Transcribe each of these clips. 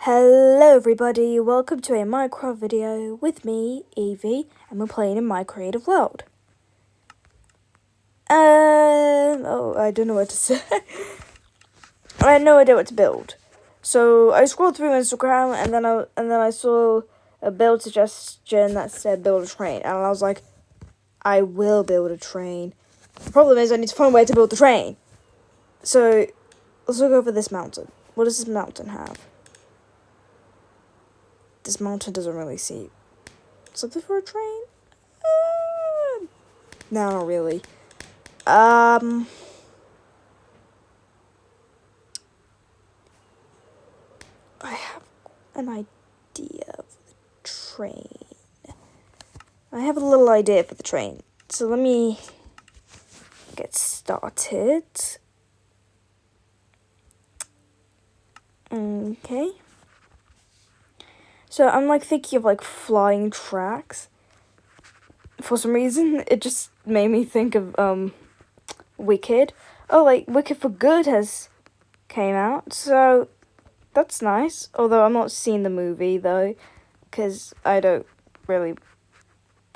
Hello everybody, welcome to a Minecraft video with me, Evie, and we're playing in my creative world. I don't know what to say. I had no idea what to build. So I scrolled through Instagram and then I saw a build suggestion that said build a train, and I was like, I will build a train. The problem is I need to find a way to build the train. So let's look over this mountain. What does this mountain have? This mountain doesn't really see something for a train. No, not really. I have an idea for the train. I have a little idea for the train. So let me get started. Okay. So I'm thinking of flying tracks. For some reason, it just made me think of Wicked. Oh, Wicked for Good has came out, so that's nice. Although I'm not seeing the movie though, because I don't really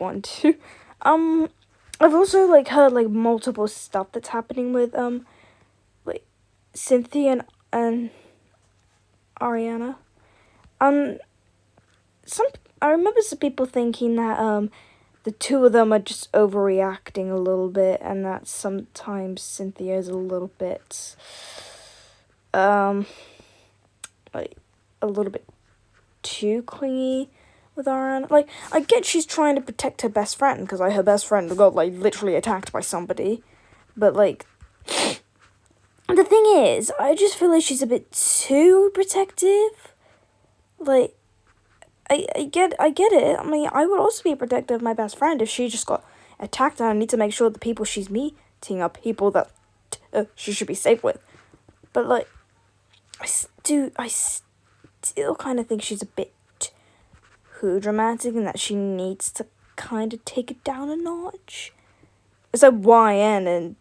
want to. I've also heard multiple stuff that's happening with Cynthia and Ariana. I remember some people thinking that the two of them are just overreacting a little bit, and that sometimes Cynthia is a little bit a little bit too clingy with Ariana. I get she's trying to protect her best friend, because her best friend got literally attacked by somebody, but the thing is, I just feel like she's a bit too protective. I get it. I mean, I would also be protective of my best friend if she just got attacked, and I need to make sure the people she's meeting are people that she should be safe with. But I still kind of think she's a bit too dramatic, and that she needs to kind of take it down a notch. It's like YN and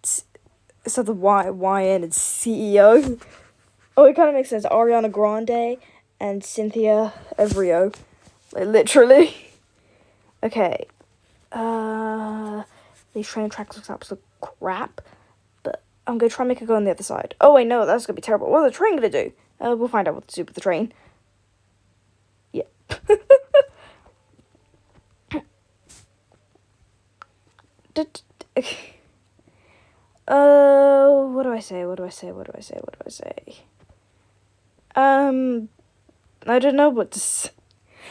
CEO. Oh, it kind of makes sense. Ariana Grande and Cynthia Evrio. Literally. Okay. These train tracks look absolute crap. But I'm going to try and make it go on the other side. Oh, wait, no, that's going to be terrible. What is the train going to do? We'll find out what to do with the train. Yeah. What do I say? I don't know what to say.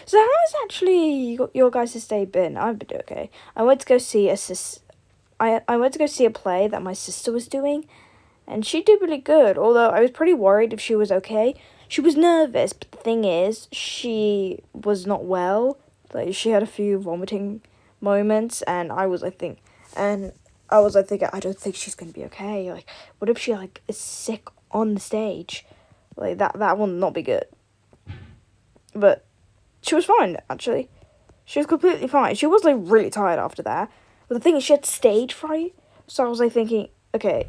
So how has actually your guys' day been? I've been okay. I went to go see I went to go see a play that my sister was doing, and she did really good, although I was pretty worried if she was okay. She was nervous, but the thing is, she was not well. She had a few vomiting moments, and I was thinking, I don't think she's gonna be okay. What if she is sick on the stage? That will not be good. But she was fine, actually. She was completely fine. She was really tired after that. But the thing is, she had stage fright. So I was thinking, okay,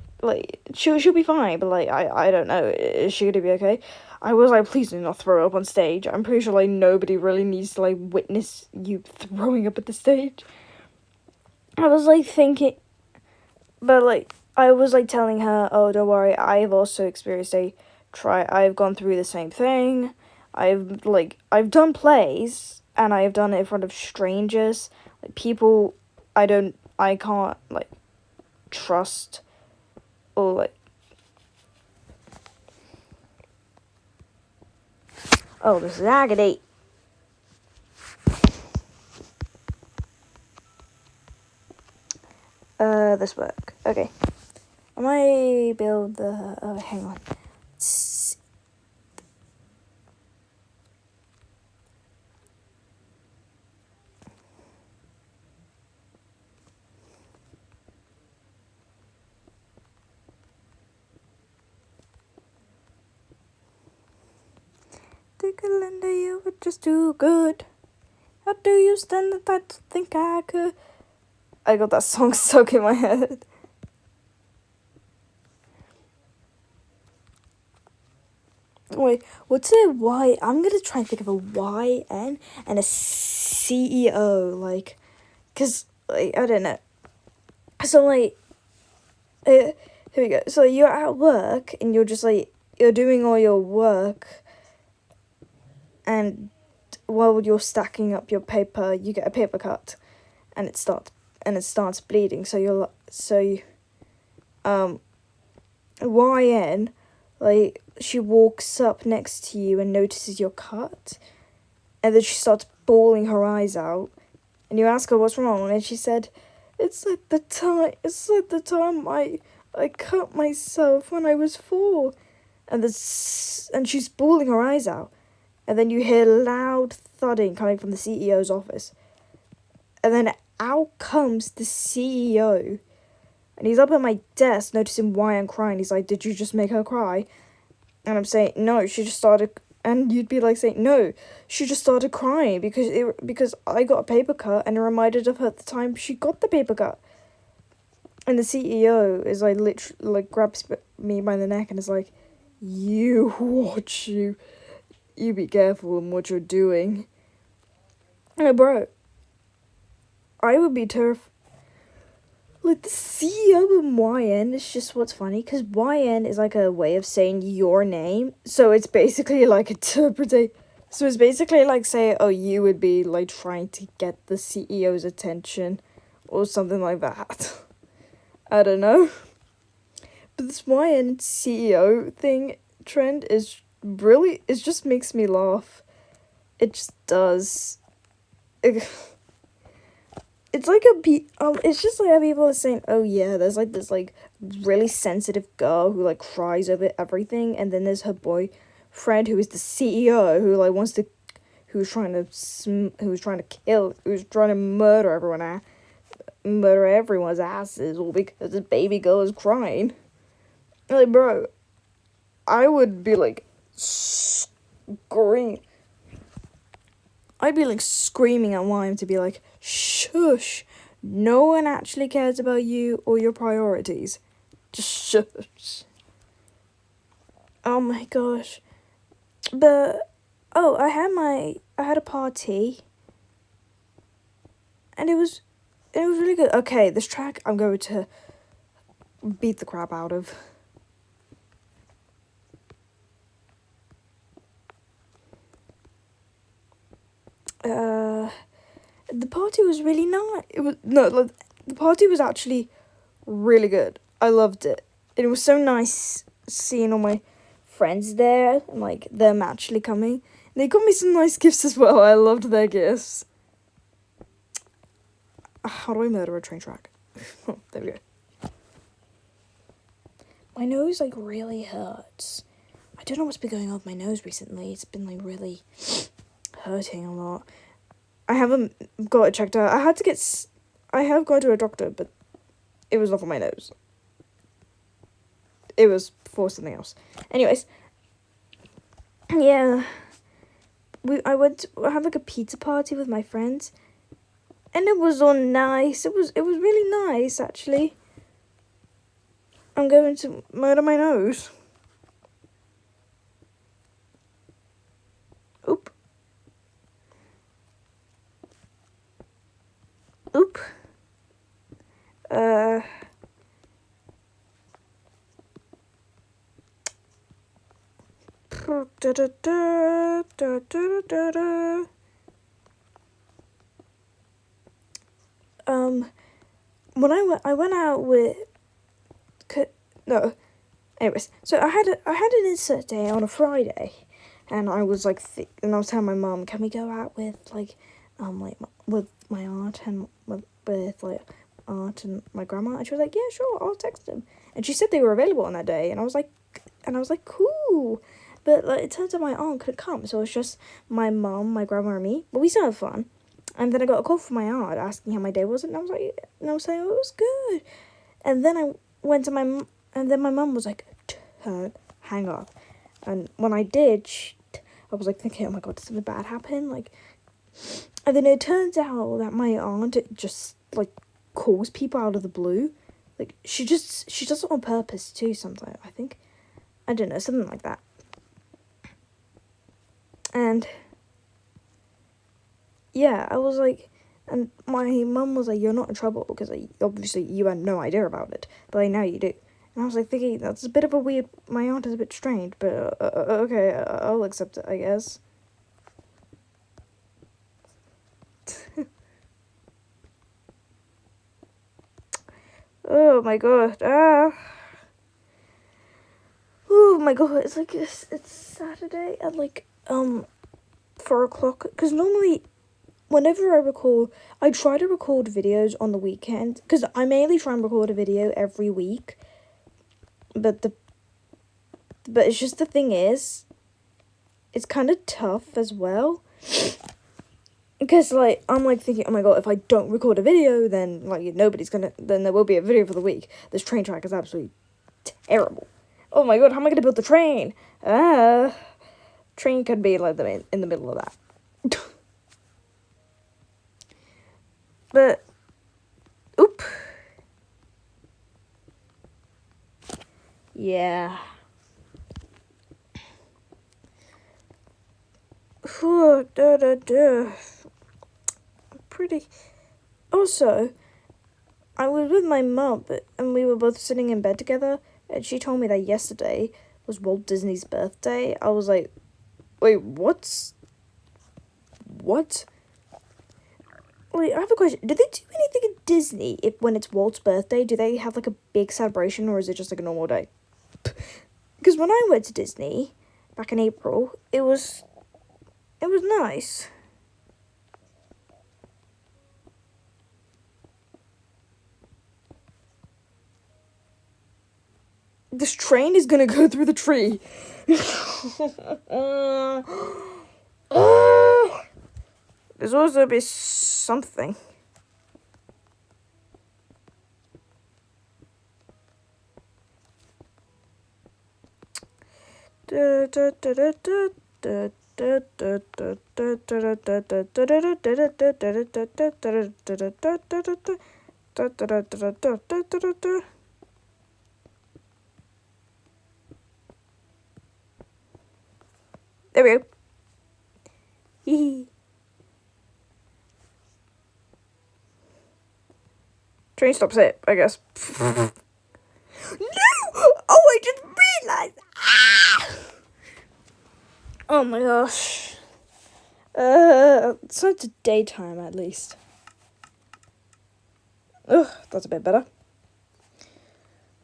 she'll be fine, but I don't know, is she gonna be okay? I was please do not throw up on stage. I'm pretty sure nobody really needs to witness you throwing up at the stage. I was thinking, but I was telling her, oh, don't worry, I've also experienced I've gone through the same thing. I've done plays, and I've done it in front of strangers, people I can't trust, or oh, this is agony. This work. Okay. I might build the hang on. Linda, you were just too good. How do you stand that I don't think I could? I got that song stuck in my head. Wait, what's a Y? I'm gonna try and think of a YN and a CEO, like, cause like I don't know. So like, here we go. So you're at work and you're just like you're doing all your work, and while you're stacking up your paper, you get a paper cut, and it starts bleeding. So YN, like she walks up next to you and notices your cut, and then she starts bawling her eyes out, and you ask her what's wrong, and she said, It's like the time I cut myself when I was 4," and she's bawling her eyes out, and then you hear loud thudding coming from the CEO's office, and then out comes the CEO, and he's up at my desk noticing why I'm crying. He's like, "Did you just make her cry?" And I'm saying, "No, she just started," and you'd be like saying, "No, she just started crying because I got a paper cut and it reminded of her at the time she got the paper cut." And the CEO is like literally like grabs me by the neck and is like, "You watch you be careful in what you're doing." No, bro, I would be terrified. Like, the CEO of YN is just what's funny, because YN is like a way of saying your name, so it's basically like interpreting. So it's basically like say, oh, you would be like trying to get the CEO's attention, or something like that. I don't know. But this YN CEO thing trend is really, it just makes me laugh. It just does. It's like it's just like how people are saying, oh yeah, there's like this like really sensitive girl who like cries over everything, and then there's her boyfriend who is the CEO who like who's trying to murder everyone's asses, all because this baby girl is crying. Like, bro, I would be like I'd be like screaming at Lime to be like, shush, no one actually cares about you or your priorities. Just shush. Oh my gosh. But, oh, I had a party. And it was really good. Okay, this track I'm going to beat the crap out of. The party was really nice. The party was actually really good. I loved it. It was so nice seeing all my friends there and like them actually coming. They got me some nice gifts as well. I loved their gifts. How do I murder a train track? Oh, there we go. My nose like really hurts. I don't know what's been going on with my nose recently. It's been like really hurting a lot. I haven't got it checked out. I have gone to a doctor, but it was not for my nose. It was for something else. Anyways, yeah, I had like a pizza party with my friends, and it was all nice. It was really nice actually. I'm going to murder my nose. Oop. Oop. When I went out with, no, anyways, so I had an insert day on a Friday, and I was like, and I was telling my mom, can we go out with with my aunt and with like aunt and my grandma? And she was like, yeah, sure, I'll text them. And she said they were available on that day, and I was like, cool. But like, it turns out my aunt couldn't come, so it was just my mom, my grandma, and me. But we still had fun. And then I got a call from my aunt asking how my day was, and I was saying, oh, it was good. And then I went to and then my mum was like, hang up. And when I did, I was like thinking, oh my god, did something bad happen? Like, and then it turns out that my aunt just like calls people out of the blue. Like, she does it on purpose too sometimes, I think. I don't know, something like that. And yeah, I was like, and my mum was like, you're not in trouble, because like, obviously you had no idea about it, but like, now you do. And I was like thinking, that's a bit of a weird, my aunt is a bit strange, but okay, I'll accept it, I guess. Oh my god, oh my god, it's like, it's Saturday at like, 4:00, because normally, whenever I record, I try to record videos on the weekend, because I mainly try and record a video every week, but it's just, the thing is, it's kind of tough as well, because like, I'm like thinking, oh my god, if I don't record a video, then like then there will be a video for the week. This train track is absolutely terrible. Oh my god, how am I gonna build the train? Train could be like in the middle of that. But, oop. Yeah. Pretty. Also, I was with my mum, and we were both sitting in bed together, and she told me that yesterday was Walt Disney's birthday. I was like, wait, what? Wait, I have a question. Do they do anything at Disney when it's Walt's birthday? Do they have like a big celebration, or is it just like a normal day? Because when I went to Disney back in April, it was nice. This train is gonna go through the tree. There's also be something. There we go. Hee. Train stops it, I guess. No! Oh, I just realized. Oh my gosh. It's not daytime at least. Ugh, that's a bit better.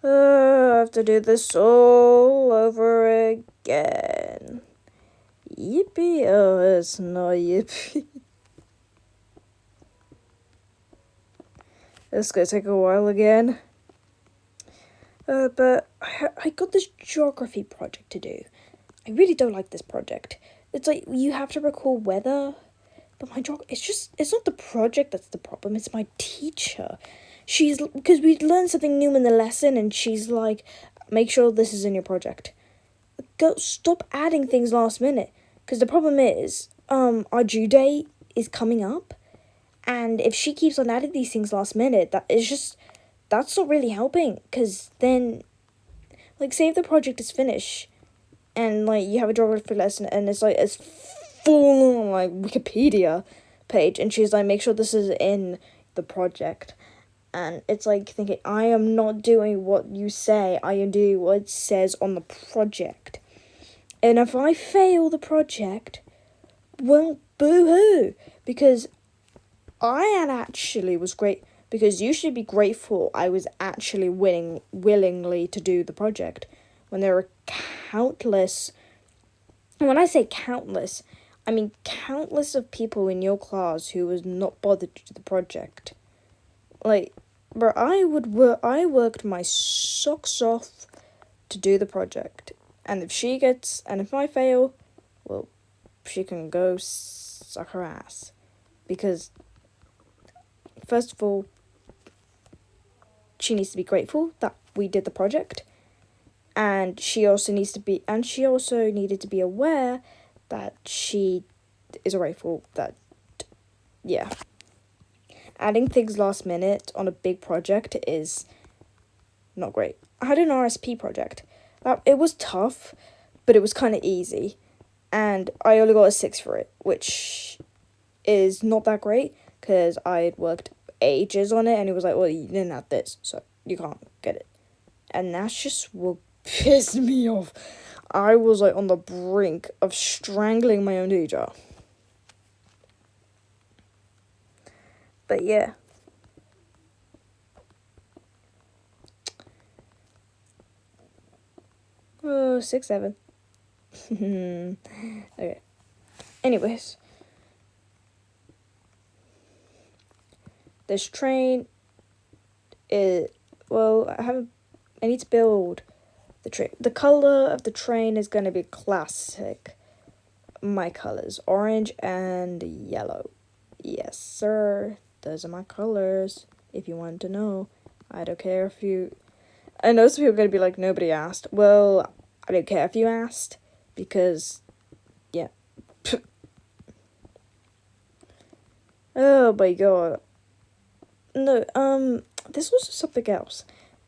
I have to do this all over again. Yippee! Oh, it's not yippee. It's gonna take a while again. But I got this geography project to do. I really don't like this project. It's like, you have to record weather, but it's not the project that's the problem, it's my teacher. Because we learned something new in the lesson, and she's like, make sure this is in your project. Stop adding things last minute. Because the problem is, our due date is coming up, and if she keeps on adding these things last minute, that's not really helping. Because then, like, say if the project is finished, and like you have a geography lesson, and it's full on like Wikipedia page, and she's like, make sure this is in the project. And it's like thinking, I am not doing what you say, I am doing what it says on the project. And if I fail the project, well, boo-hoo. Because I actually was great, because you should be grateful I was actually willingly to do the project. When there were countless, and when I say countless, I mean countless of people in your class who was not bothered to do the project. Like, bro, I worked my socks off to do the project. And if I fail, well, she can go suck her ass. Because, first of all, she needs to be grateful that we did the project. And she also needed to be aware that she is grateful that, yeah. Adding things last minute on a big project is not great. I had an RSP project. It was tough, but it was kind of easy. and I only got a 6 for it, which is not that great, because I had worked ages on it, and he was like, well, you didn't have this, so you can't get it. And that's just what pissed me off. I was like on the brink of strangling my own teacher. But yeah. Oh, 6, 7. Okay. Anyways. This train is, well, I need to build the train. The color of the train is going to be classic. My colors, orange and yellow. Yes, sir. Those are my colors. If you want to know. I don't care if you... I know some people are going to be like, nobody asked. Well, I don't care if you asked. Because, yeah. Oh my god. No, this was something else.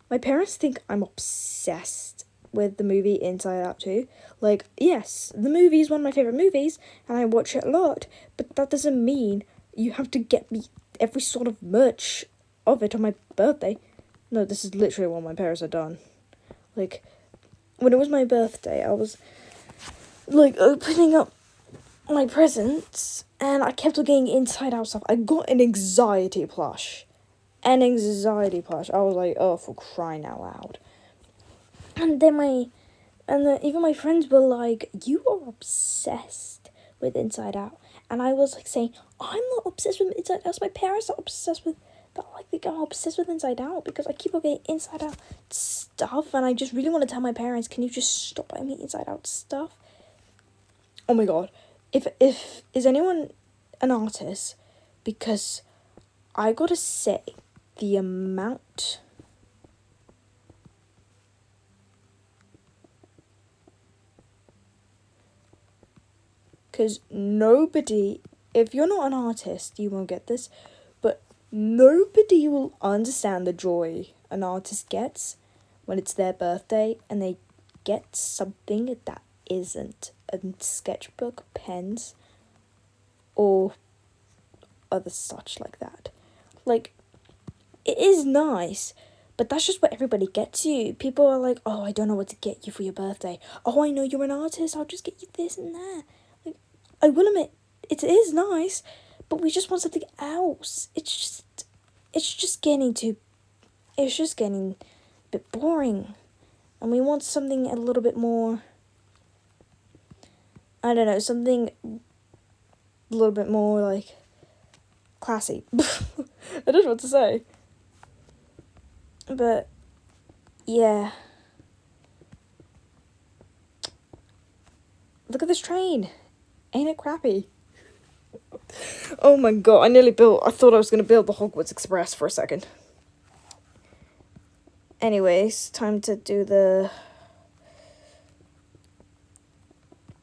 My parents think I'm obsessed with the movie Inside Out 2. Like, yes, the movie is one of my favourite movies, and I watch it a lot, but that doesn't mean you have to get me every sort of merch of it on my birthday. No, this is literally what my parents have done. Like, when it was my birthday, I was, like, opening up my presents, and I kept on getting Inside Out stuff. I got an anxiety plush. I was like, oh, for crying out loud. And then even my friends were like, you are obsessed with Inside Out. And I was like saying, I'm not obsessed with Inside Out. My parents are obsessed with, but I think I'm obsessed with Inside Out because I keep on getting Inside Out stuff. And I just really want to tell my parents, can you just stop buying me Inside Out stuff? Oh my god. If is anyone an artist? Because I gotta say, the amount because nobody, if you're not an artist, you won't get this, but nobody will understand the joy an artist gets when it's their birthday and they get something that isn't a sketchbook, pens, or other such like that. Like, it is nice, but that's just what everybody gets you. People are like, oh, I don't know what to get you for your birthday. Oh, I know you're an artist, I'll just get you this and that. Like, I will admit, it is nice, but we just want something else. It's just getting a bit boring. And we want something a little bit more, I don't know, something a little bit more, like, classy. I don't know what to say. But, yeah. Look at this train. Ain't it crappy? Oh my god, I thought I was going to build the Hogwarts Express for a second. Anyways, time to do the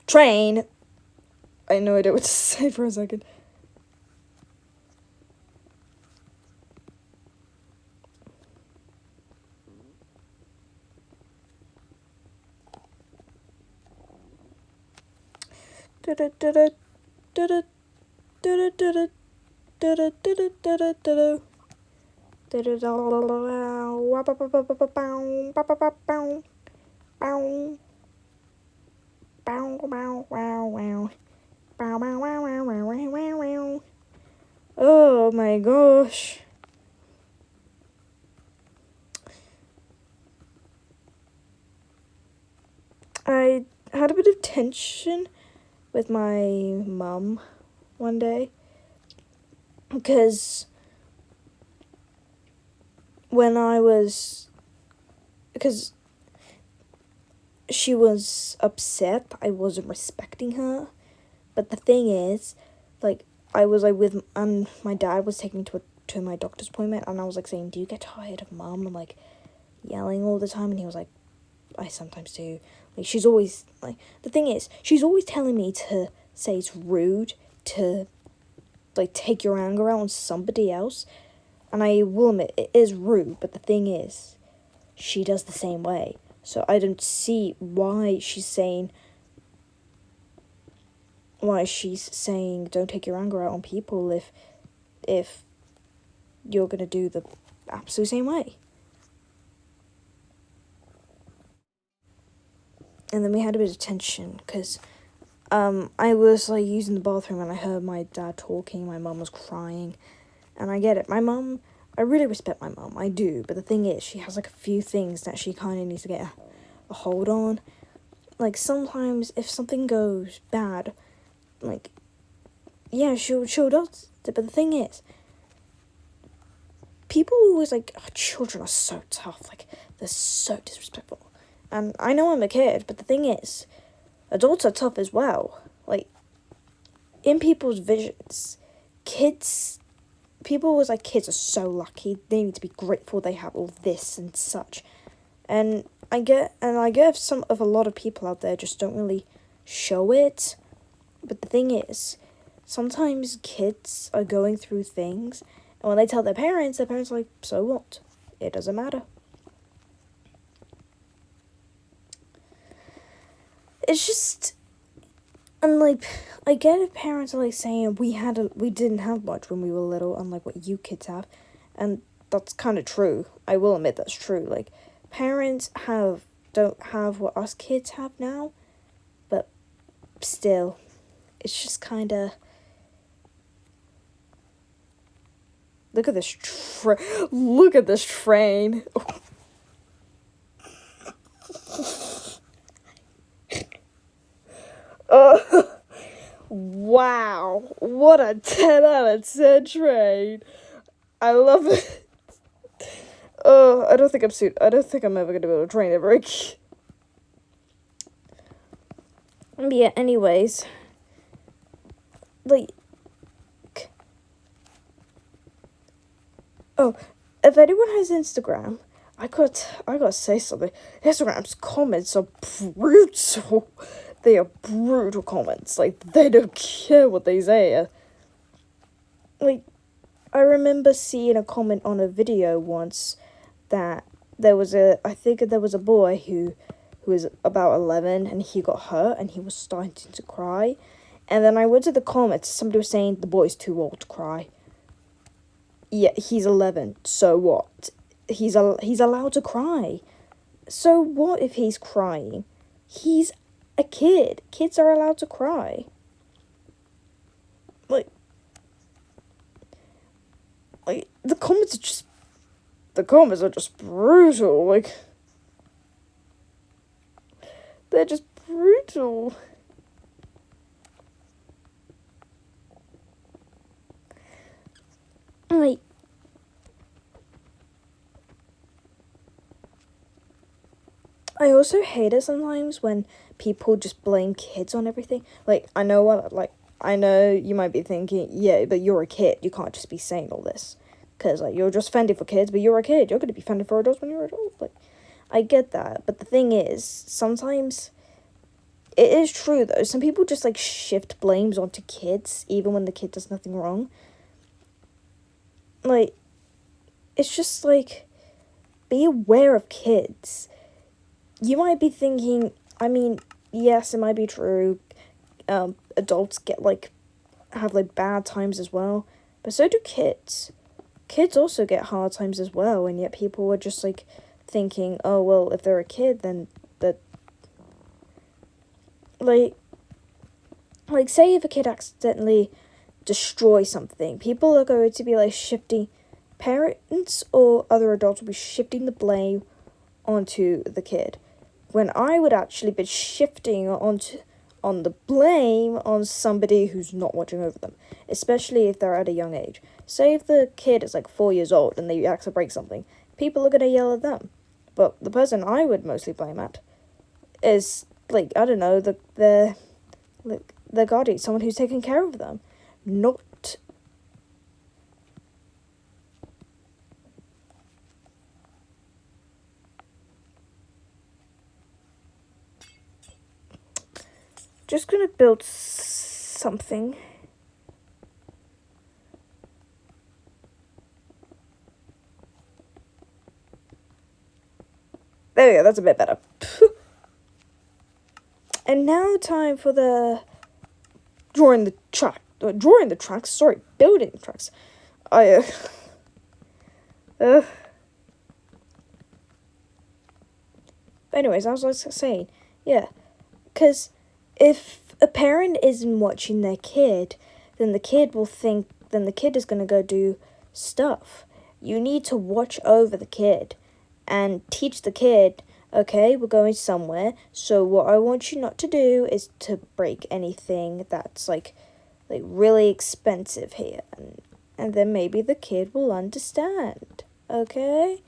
train. I had no idea what to say for a second. Oh my gosh. I had a bit of tension with my mum one day because because she was upset I wasn't respecting her. But the thing is, like, I was like and my dad was taking me to my doctor's appointment, and I was like saying, do you get tired of mum and like yelling all the time? And he was like, I sometimes do. Like, she's always like, the thing is, she's always telling me to say it's rude to like take your anger out on somebody else. And I will admit, it is rude, but the thing is, she does the same way. So I don't see why she's saying why she's saying don't take your anger out on people if you're gonna do the absolute same way. And then we had a bit of tension because I was like using the bathroom and I heard my dad talking. My mum was crying, and I get it. My mum, I really respect my mum. I do, but the thing is, she has like a few things that she kind of needs to get a hold on. Like sometimes if something goes bad, like yeah, she'll do it. But the thing is, people always like, oh, children are so tough. Like they're so disrespectful. And I know I'm a kid, but the thing is, adults are tough as well. Like, in people's visions, people always like, kids are so lucky. They need to be grateful they have all this and such. And I get if a lot of people out there just don't really show it. But the thing is, sometimes kids are going through things, and when they tell their parents are like, so what? It doesn't matter. It's just, and like, I get if parents are like saying we didn't have much when we were little, unlike what you kids have, and that's kind of true. I will admit that's true. Like, parents don't have what us kids have now, but still, it's just kind of. Look at this Look at this train. Wow, what a 10 out of 10 train. I love it. I don't think I'm ever gonna be able to train ever again. But yeah, anyways. Like, oh, if anyone has Instagram, I gotta say something. Instagram's comments are brutal. They are brutal comments. Like, they don't care what they say. Like, I remember seeing a comment on a video once that I think there was a boy who was about 11 and he got hurt and he was starting to cry. And then I went to the comments, somebody was saying the boy's too old to cry. Yeah, he's 11, so what? He's allowed to cry. So what if he's crying? He's a kid. Kids are allowed to cry. Like the comments are just brutal. Like, they're just brutal. Like, I also hate it sometimes when people just blame kids on everything. Like, I know you might be thinking, yeah, but you're a kid. You can't just be saying all this. Because, like, you're just fending for kids, but you're a kid. You're going to be fending for adults when you're an adult. Like, I get that. But the thing is, sometimes, it is true, though. Some people just, like, shift blames onto kids, even when the kid does nothing wrong. Like, it's just, like, be aware of kids. You might be thinking, I mean, yes, it might be true. Adults have bad times as well, but so do kids. Kids also get hard times as well, and yet people are just thinking, oh well, if they're a kid, then that say if a kid accidentally destroys something, people are going to be shifting, parents or other adults will be shifting the blame onto the kid, when I would actually be shifting on the blame on somebody who's not watching over them, especially if they're at a young age. Say if the kid is 4 years old and they accidentally break something, people are going to yell at them. But the person I would mostly blame at is, I don't know, the guardian, someone who's taking care of them. Not... Just gonna build something. There we go, that's a bit better. And now time for the Drawing the tracks. Sorry, building the tracks. Anyways, I was like saying, yeah, because if a parent isn't watching their kid, then the kid is gonna go do stuff. You need to watch over the kid and teach the kid, okay, we're going somewhere, so what I want you not to do is to break anything that's like really expensive here, and then maybe the kid will understand, okay?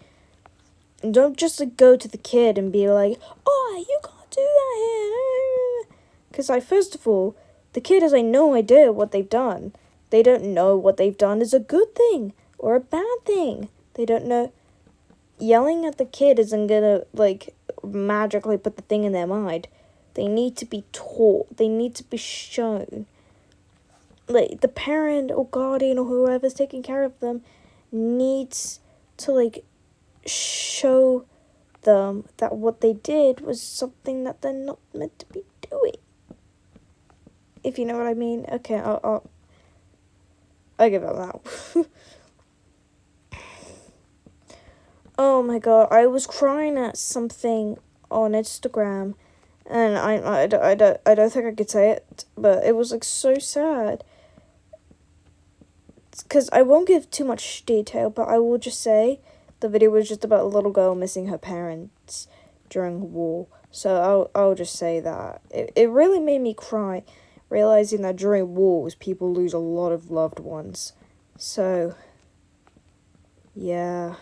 And don't just go to the kid and be like, oh, you can't do that here. Because first of all, the kid has no idea what they've done. They don't know what they've done is a good thing or a bad thing. They don't know. Yelling at the kid isn't gonna, magically put the thing in their mind. They need to be taught. They need to be shown. The parent or guardian or whoever's taking care of them needs to, show them that what they did was something that they're not meant to be doing. If you know what I mean. Okay, I'll give up that. Oh my god, I was crying at something on Instagram, and I don't think I could say it, but it was so sad. Because I won't give too much detail, but I will just say the video was just about a little girl missing her parents during war. So I'll just say that. It really made me cry, realizing that during wars, people lose a lot of loved ones. So, yeah.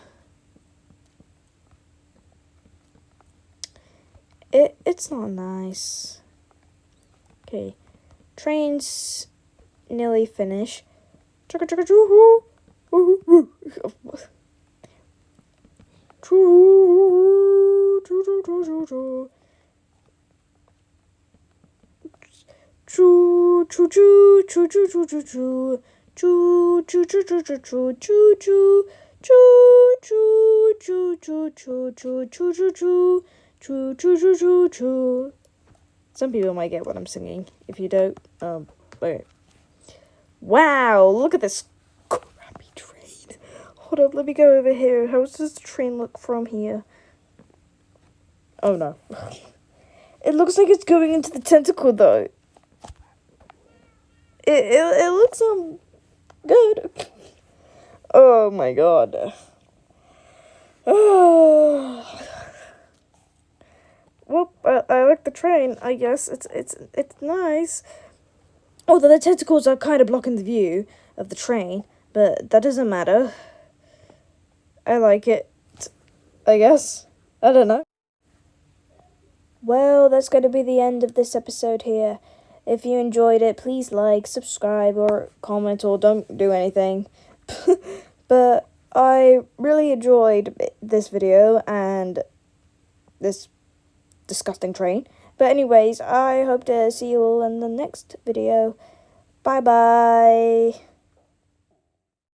It's not nice. Okay. Train's nearly finished. Some people might get what I'm singing. If you don't, wait. Wow, look at this crappy train. Hold up, let me go over here. How does the train look from here? Oh no. It looks like it's going into the tentacle though. It looks good. Oh my god. Well, I like the train. I guess it's nice. Although the tentacles are kind of blocking the view of the train, but that doesn't matter. I like it, I guess. I don't know. Well, that's going to be the end of this episode here. If you enjoyed it, please like, subscribe, or comment, or don't do anything. But I really enjoyed this video and this disgusting train. But anyways, I hope to see you all in the next video. Bye-bye.